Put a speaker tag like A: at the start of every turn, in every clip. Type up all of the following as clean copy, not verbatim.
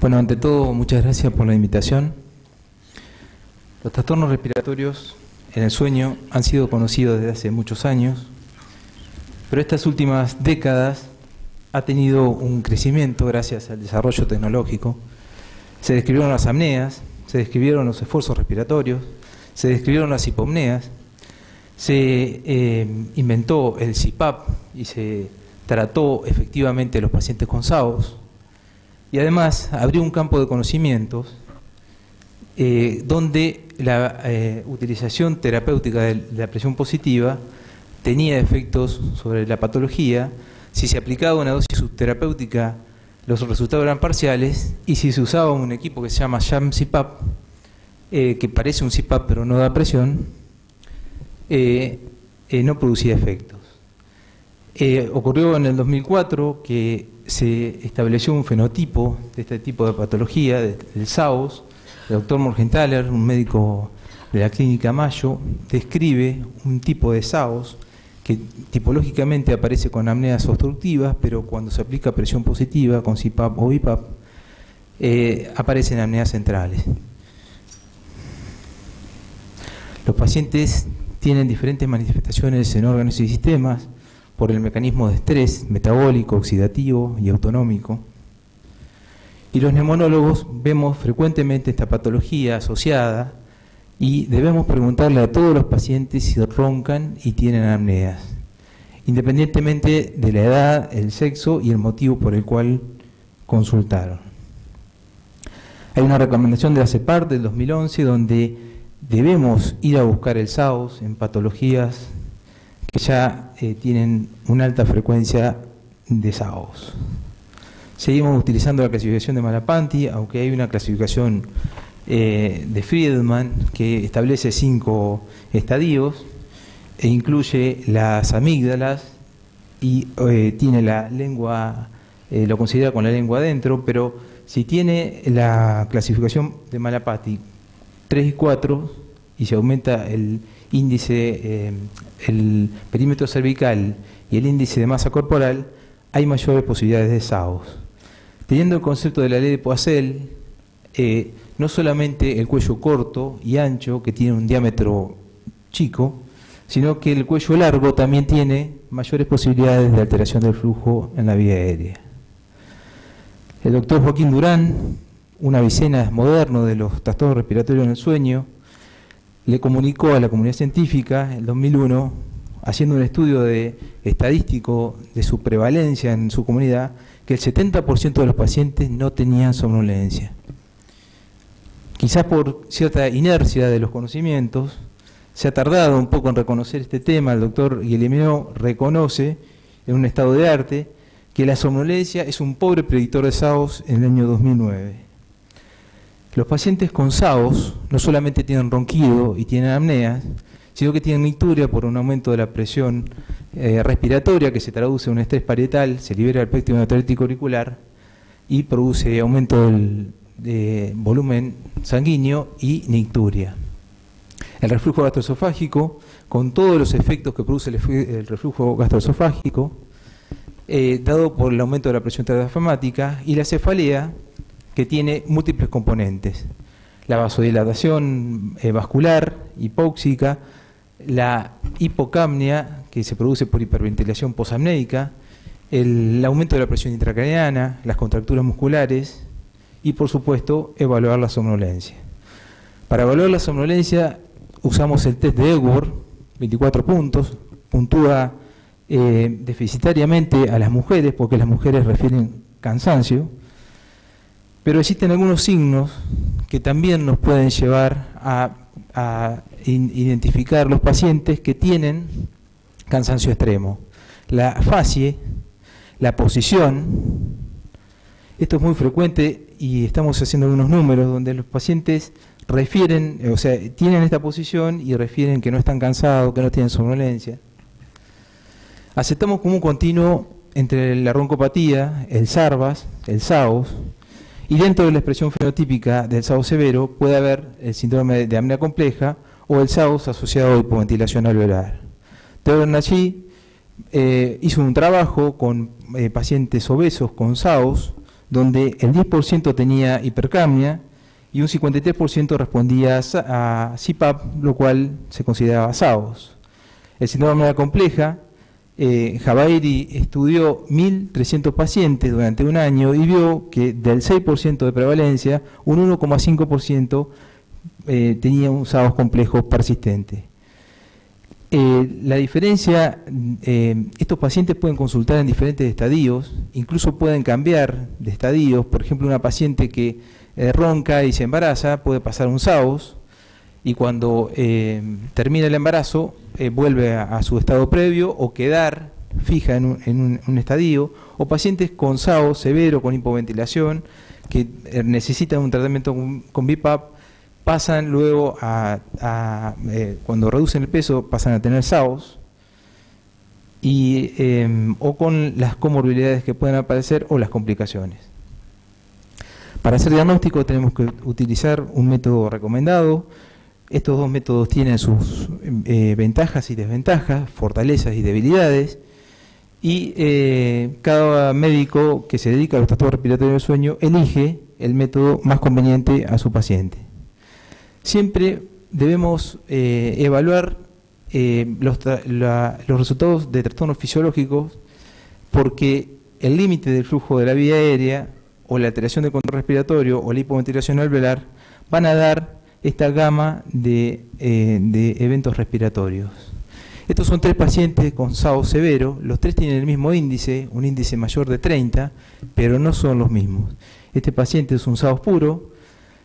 A: Bueno, ante todo, muchas gracias por la invitación. Los trastornos respiratorios en el sueño han sido conocidos desde hace muchos años, pero estas últimas décadas ha tenido un crecimiento gracias al desarrollo tecnológico. Se describieron las apneas, se describieron los esfuerzos respiratorios, se describieron las hipopneas, se inventó el CPAP y se trató efectivamente a los pacientes con SAOS, y además abrió un campo de conocimientos donde la utilización terapéutica de la presión positiva tenía efectos sobre la patología. Si se aplicaba una dosis subterapéutica, los resultados eran parciales, y si se usaba un equipo que se llama Sham CPAP, que parece un CPAP pero no da presión, no producía efectos. Ocurrió en el 2004 que se estableció un fenotipo de este tipo de patología, del SAOS. El doctor Morgenthaler, un médico de la clínica Mayo, describe un tipo de SAOS que tipológicamente aparece con apneas obstructivas, pero cuando se aplica presión positiva con CPAP o BiPAP, aparecen apneas centrales. Los pacientes tienen diferentes manifestaciones en órganos y sistemas por el mecanismo de estrés metabólico, oxidativo y autonómico. Y los neumonólogos vemos frecuentemente esta patología asociada y debemos preguntarle a todos los pacientes si roncan y tienen apneas, independientemente de la edad, el sexo y el motivo por el cual consultaron. Hay una recomendación de la CEPAR del 2011 donde debemos ir a buscar el SAOS en patologías que ya tienen una alta frecuencia de SAOS. Seguimos utilizando la clasificación de Malapante, aunque hay una clasificación de Friedman que establece 5 estadios e incluye las amígdalas y tiene la lengua, lo considera con la lengua adentro, pero si tiene la clasificación de Malapante 3 y 4 y se aumenta el índice, el perímetro cervical y el índice de masa corporal, hay mayores posibilidades de SAOS. Teniendo el concepto de la ley de Poiseuille, no solamente el cuello corto y ancho, que tiene un diámetro chico, sino que el cuello largo también tiene mayores posibilidades de alteración del flujo en la vía aérea. El doctor Joaquín Durán, un Avicena moderno de los trastornos respiratorios en el sueño, le comunicó a la comunidad científica en el 2001, haciendo un estudio estadístico de su prevalencia en su comunidad, que el 70% de los pacientes no tenían somnolencia. Quizás por cierta inercia de los conocimientos, se ha tardado un poco en reconocer este tema. El doctor Guilleminot reconoce, en un estado de arte, que la somnolencia es un pobre predictor de SAOS en el año 2009. Los pacientes con SAOS no solamente tienen ronquido y tienen apneas, sino que tienen nicturia por un aumento de la presión respiratoria que se traduce en un estrés parietal, se libera el pléctico natriúrtico auricular y produce aumento de volumen sanguíneo y nicturia. El reflujo gastroesofágico, con todos los efectos que produce el reflujo gastroesofágico, dado por el aumento de la presión diafragmática, y la cefalea, que tiene múltiples componentes: la vasodilatación vascular, hipóxica, la hipocapnia, que se produce por hiperventilación posapneica, el aumento de la presión intracraneana, las contracturas musculares y, por supuesto, evaluar la somnolencia. Para evaluar la somnolencia usamos el test de Epworth, 24 puntos, puntúa deficitariamente a las mujeres, porque las mujeres refieren cansancio, pero existen algunos signos que también nos pueden llevar a identificar los pacientes que tienen cansancio extremo. La facie, la posición, esto es muy frecuente y estamos haciendo algunos números donde los pacientes refieren, o sea, tienen esta posición y refieren que no están cansados, que no tienen somnolencia. Aceptamos como un continuo entre la roncopatía, el SARVAS, el SAOS, y dentro de la expresión fenotípica del SAOS severo puede haber el síndrome de apnea compleja o el SAOS asociado a hipoventilación alveolar. Theodor Nagy hizo un trabajo con pacientes obesos con SAOS, donde el 10% tenía hipercapnia y un 53% respondía a CPAP, lo cual se consideraba SAOS. El síndrome de apnea compleja, Javairi estudió 1.300 pacientes durante un año y vio que del 6% de prevalencia, un 1,5% tenía un SAOS complejo persistente. La diferencia, estos pacientes pueden consultar en diferentes estadios, incluso pueden cambiar de estadios. Por ejemplo, una paciente que ronca y se embaraza puede pasar un SAOS y cuando termina el embarazo vuelve a su estado previo o quedar fija en un estadio, o pacientes con SAOS severo, con hipoventilación, que necesitan un tratamiento con BiPAP, pasan luego cuando reducen el peso, pasan a tener SAOS, o con las comorbilidades que pueden aparecer o las complicaciones. Para hacer diagnóstico tenemos que utilizar un método recomendado. Estos dos métodos tienen sus ventajas y desventajas, fortalezas y debilidades, y cada médico que se dedica a los trastornos respiratorios del sueño elige el método más conveniente a su paciente. Siempre debemos evaluar los resultados de trastornos fisiológicos, porque el límite del flujo de la vía aérea o la alteración del control respiratorio o la hipoventilación alveolar van a dar esta gama de eventos respiratorios. Estos son 3 pacientes con SAOS severo, los 3 tienen el mismo índice, un índice mayor de 30, pero no son los mismos. Este paciente es un SAOS puro.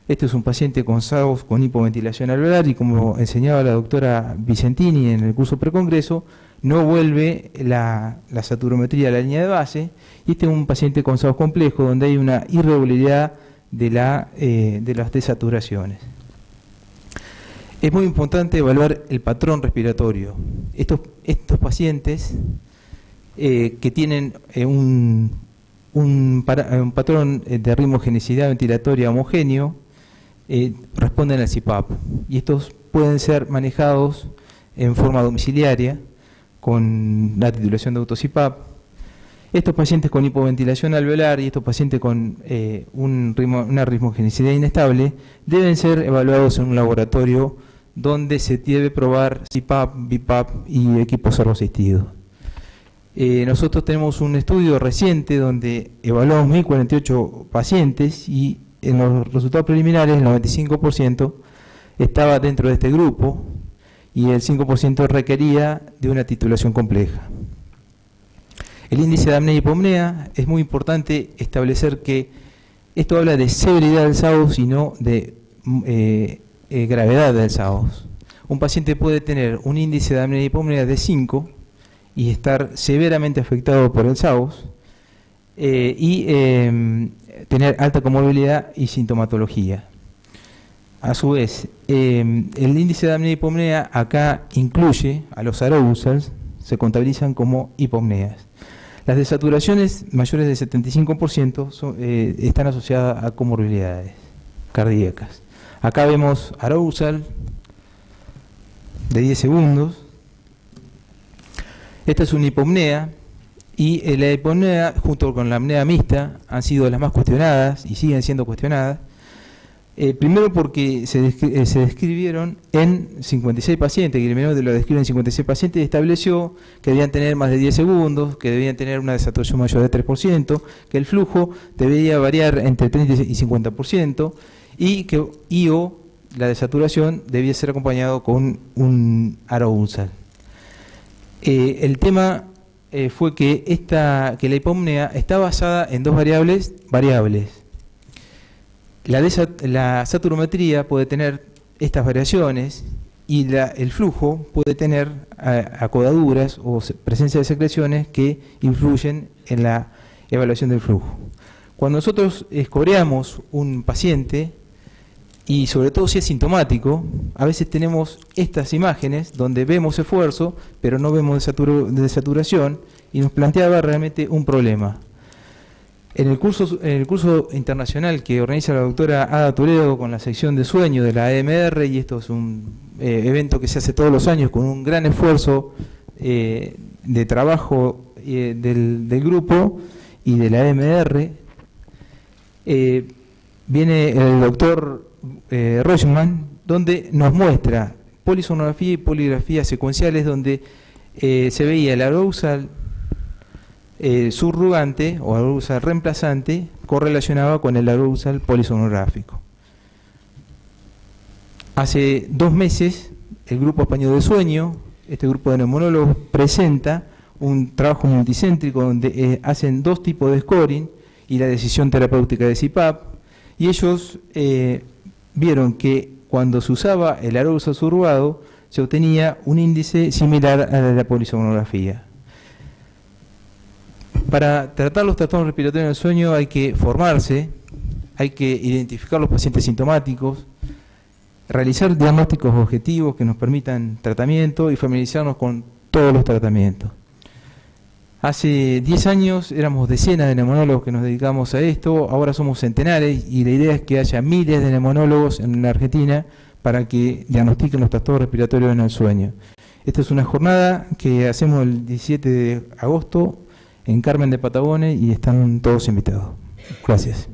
A: Este es un paciente con SAOS con hipoventilación alveolar y, como enseñaba la doctora Vicentini en el curso precongreso, no vuelve la saturometría a la línea de base. Y este es un paciente con SAOS complejo, donde hay una irregularidad de las desaturaciones. Es muy importante evaluar el patrón respiratorio. Estos pacientes que tienen un patrón de ritmogenicidad ventilatoria homogéneo, responden al CPAP, y estos pueden ser manejados en forma domiciliaria con la titulación de auto-CPAP. Estos pacientes con hipoventilación alveolar y estos pacientes con una ritmogenicidad inestable deben ser evaluados en un laboratorio donde se debe probar CPAP, BiPAP y equipo servoasistido. Nosotros tenemos un estudio reciente donde evaluamos 1.048 pacientes y en los resultados preliminares el 95% estaba dentro de este grupo y el 5% requería de una titulación compleja. El índice de apnea y hipopnea, es muy importante establecer que esto habla de severidad del SAOS y no de gravedad del SAOS. Un paciente puede tener un índice de apnea y hipopnea de 5 y estar severamente afectado por el SAOS tener alta comorbilidad y sintomatología. A su vez, el índice de apnea y hipopnea acá incluye a los arousals, se contabilizan como hipopneas. Las desaturaciones mayores del 75% están asociadas a comorbilidades cardíacas. Acá vemos arousal de 10 segundos. Esta es una hipopnea. Y la hipopnea, junto con la apnea mixta, han sido las más cuestionadas y siguen siendo cuestionadas. Primero porque se describieron en 56 pacientes, Guillermo lo describe en 56 pacientes y estableció que debían tener más de 10 segundos, que debían tener una desaturación mayor de 3%, que el flujo debería variar entre 30 y 50%, y que la desaturación debía ser acompañado con un arousal. El tema fue que la hipopnea está basada en dos variables. La saturometría puede tener estas variaciones y el flujo puede tener acodaduras o presencia de secreciones que influyen en la evaluación del flujo. Cuando nosotros escoreamos un paciente, y sobre todo si es sintomático, a veces tenemos estas imágenes donde vemos esfuerzo, pero no vemos desaturación, y nos planteaba realmente un problema. En el curso internacional que organiza la doctora Ada Toledo con la sección de sueño de la AMR, y esto es un evento que se hace todos los años con un gran esfuerzo de trabajo del grupo y de la AMR, viene el doctor Rochman, donde nos muestra polisonografía y poligrafía secuenciales, donde se veía el arousal subrogante o arousal reemplazante correlacionaba con el arousal polisonográfico. Hace 2 meses, el Grupo Español de Sueño, este grupo de neumonólogos, presenta un trabajo multicéntrico donde hacen 2 tipos de scoring y la decisión terapéutica de CPAP, y ellos vieron que cuando se usaba el arousal subrogado se obtenía un índice similar a la polisonografía. Para tratar los trastornos respiratorios del sueño hay que formarse, hay que identificar los pacientes sintomáticos, realizar diagnósticos objetivos que nos permitan tratamiento y familiarizarnos con todos los tratamientos. Hace 10 años éramos decenas de neumonólogos que nos dedicamos a esto, ahora somos centenares y la idea es que haya miles de neumonólogos en la Argentina para que diagnostiquen los trastornos respiratorios en el sueño. Esta es una jornada que hacemos el 17 de agosto en Carmen de Patagones y están todos invitados. Gracias.